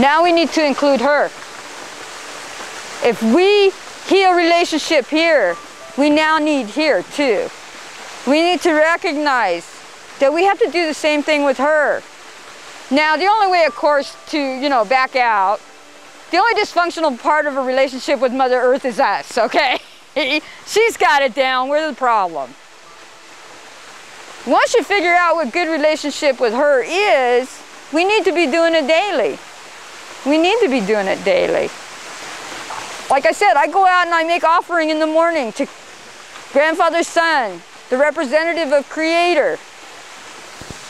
Now we need to include her. If we heal relationship here, we now need here too. We need to recognize that we have to do the same thing with her. Now, the only way, of course, to, you know, back out, the only dysfunctional part of a relationship with Mother Earth is us, okay? She's got it down, we're the problem. Once you figure out what good relationship with her is, we need to be doing it daily. We need to be doing it daily. Like I said, I go out and I make offering in the morning to Grandfather Son, the representative of Creator.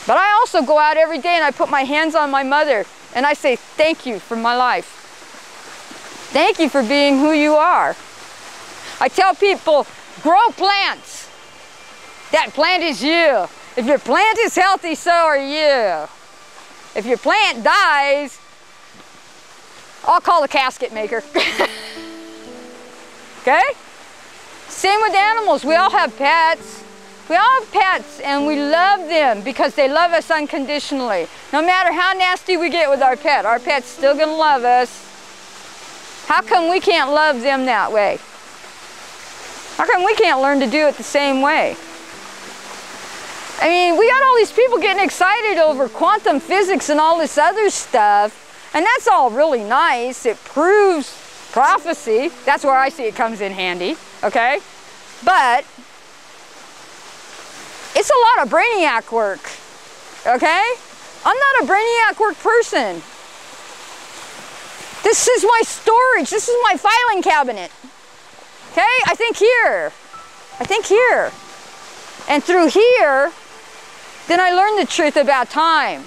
But I also go out every day and I put my hands on my mother and I say, thank you for my life. Thank you for being who you are. I tell people, grow plants. That plant is you. If your plant is healthy, so are you. If your plant dies, I'll call the casket maker. Okay? Same with animals. We all have pets. We all have pets and we love them because they love us unconditionally. No matter how nasty we get with our pet's still gonna love us. How come we can't love them that way? How come we can't learn to do it the same way? I mean, we got all these people getting excited over quantum physics and all this other stuff, and that's all really nice. It proves prophecy. That's where I see it comes in handy, okay? But it's a lot of brainiac work, okay? I'm not a brainiac work person. This is my storage. This is my filing cabinet. Okay? I think here. I think here. And through here, then I learned the truth about time.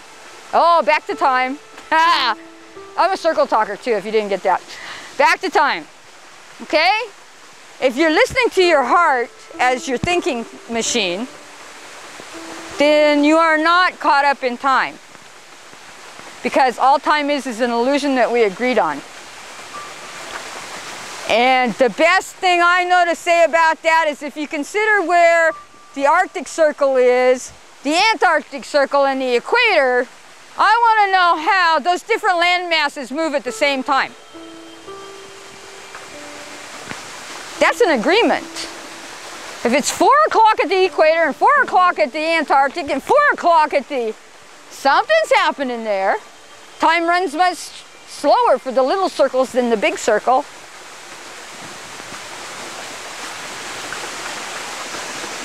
Oh, back to time. I'm a circle talker too, if you didn't get that. Back to time. Okay? If you're listening to your heart as your thinking machine, then you are not caught up in time. Because all time is an illusion that we agreed on. And the best thing I know to say about that is if you consider where the Arctic Circle is, the Antarctic Circle, and the equator, I want to know how those different land masses move at the same time. That's an agreement. If it's 4 o'clock at the equator and 4 o'clock at the Antarctic and 4 o'clock at the... Something's happening there. Time runs much slower for the little circles than the big circle.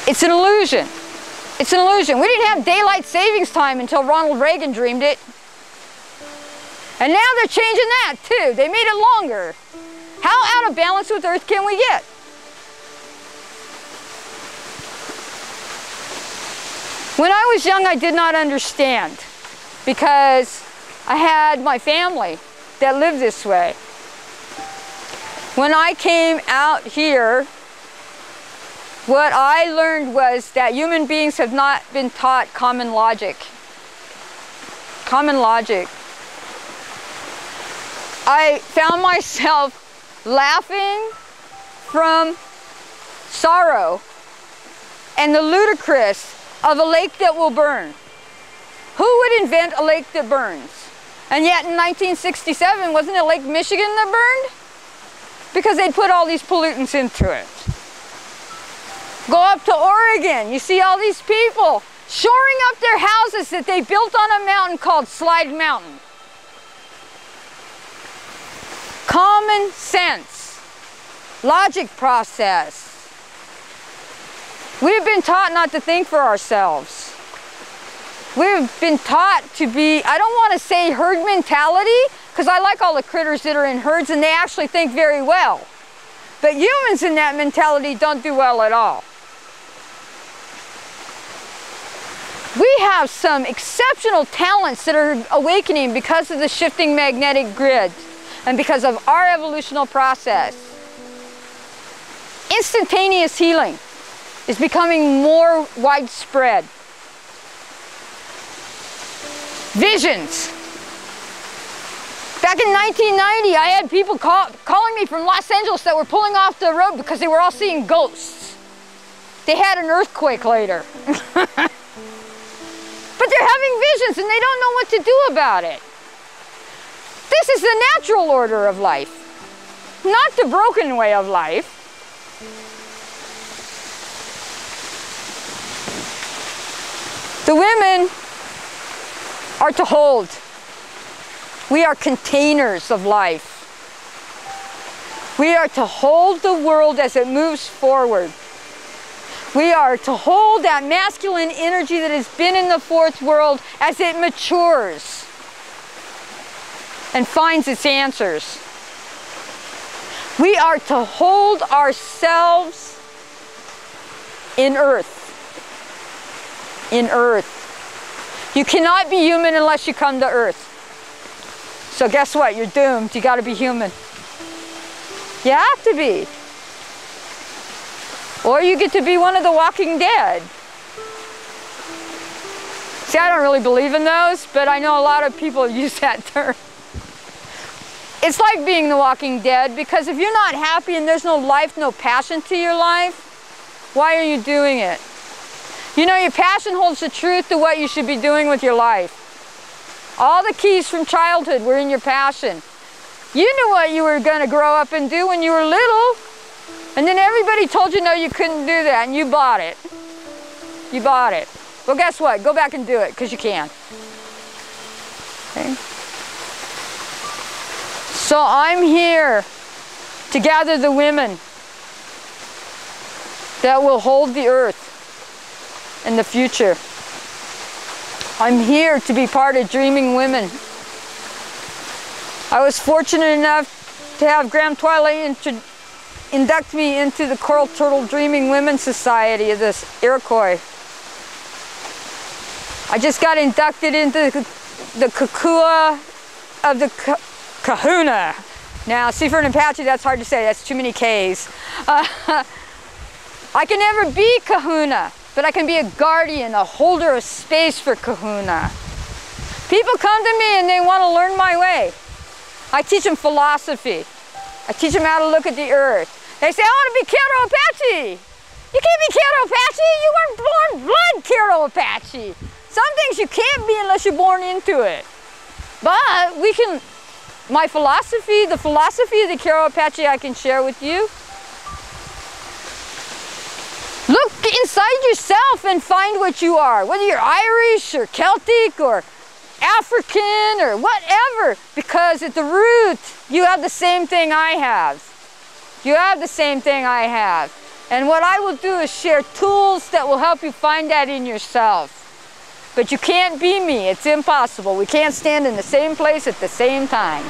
It's an illusion. It's an illusion. We didn't have daylight savings time until Ronald Reagan dreamed it. And now they're changing that too. They made it longer. How out of balance with Earth can we get? When I was young, I did not understand because I had my family that lived this way. When I came out here, what I learned was that human beings have not been taught common logic. Common logic. I found myself laughing from sorrow and the ludicrous of a lake that will burn. Who would invent a lake that burns? And yet in 1967, wasn't it Lake Michigan that burned? Because they'd put all these pollutants into it. Go up to Oregon, you see all these people shoring up their houses that they built on a mountain called Slide Mountain. Common sense, logic process. We've been taught not to think for ourselves. We've been taught to be, I don't want to say herd mentality, because I like all the critters that are in herds and they actually think very well. But humans in that mentality don't do well at all. We have some exceptional talents that are awakening because of the shifting magnetic grid and because of our evolutional process. Instantaneous healing is becoming more widespread. Visions. Back in 1990, I had people calling me from Los Angeles that were pulling off the road because they were all seeing ghosts. They had an earthquake later. But they're having visions and they don't know what to do about it. This is the natural order of life, not the broken way of life. The women are to hold. We are containers of life. We are to hold the world as it moves forward. We are to hold that masculine energy that has been in the fourth world as it matures and finds its answers. We are to hold ourselves in earth. In earth. You cannot be human unless you come to earth. So guess what? You're doomed. You got to be human. You have to be. Or you get to be one of the walking dead. See, I don't really believe in those, but I know a lot of people use that term. It's like being the walking dead, because if you're not happy and there's no life, no passion to your life, why are you doing it? You know, your passion holds the truth to what you should be doing with your life. All the keys from childhood were in your passion. You knew what you were going to grow up and do when you were little. And then everybody told you no, you couldn't do that, and you bought it. You bought it. Well, guess what? Go back and do it, because you can. Okay? So I'm here to gather the women that will hold the earth in the future. I'm here to be part of Dreaming Women. I was fortunate enough to have Graham Twilight induct me into the Coral Turtle Dreaming Women Society of this Iroquois. I just got inducted into the Kukua of the Kahuna. Now, see, for an Apache, that's hard to say. That's too many Ks. I can never be Kahuna, but I can be a guardian, a holder of space for Kahuna. People come to me and they want to learn my way. I teach them philosophy. I teach them how to look at the earth. They say, I want to be Kyoto Apache. You can't be Kyoto Apache. You weren't born blood Kyoto Apache. Some things you can't be unless you're born into it. But we can, my philosophy, the philosophy of the Kyoto Apache, I can share with you. Look inside yourself and find what you are, whether you're Irish or Celtic or African or whatever, because at the root, you have the same thing I have. You have the same thing I have. And what I will do is share tools that will help you find that in yourself. But you can't be me. It's impossible. We can't stand in the same place at the same time.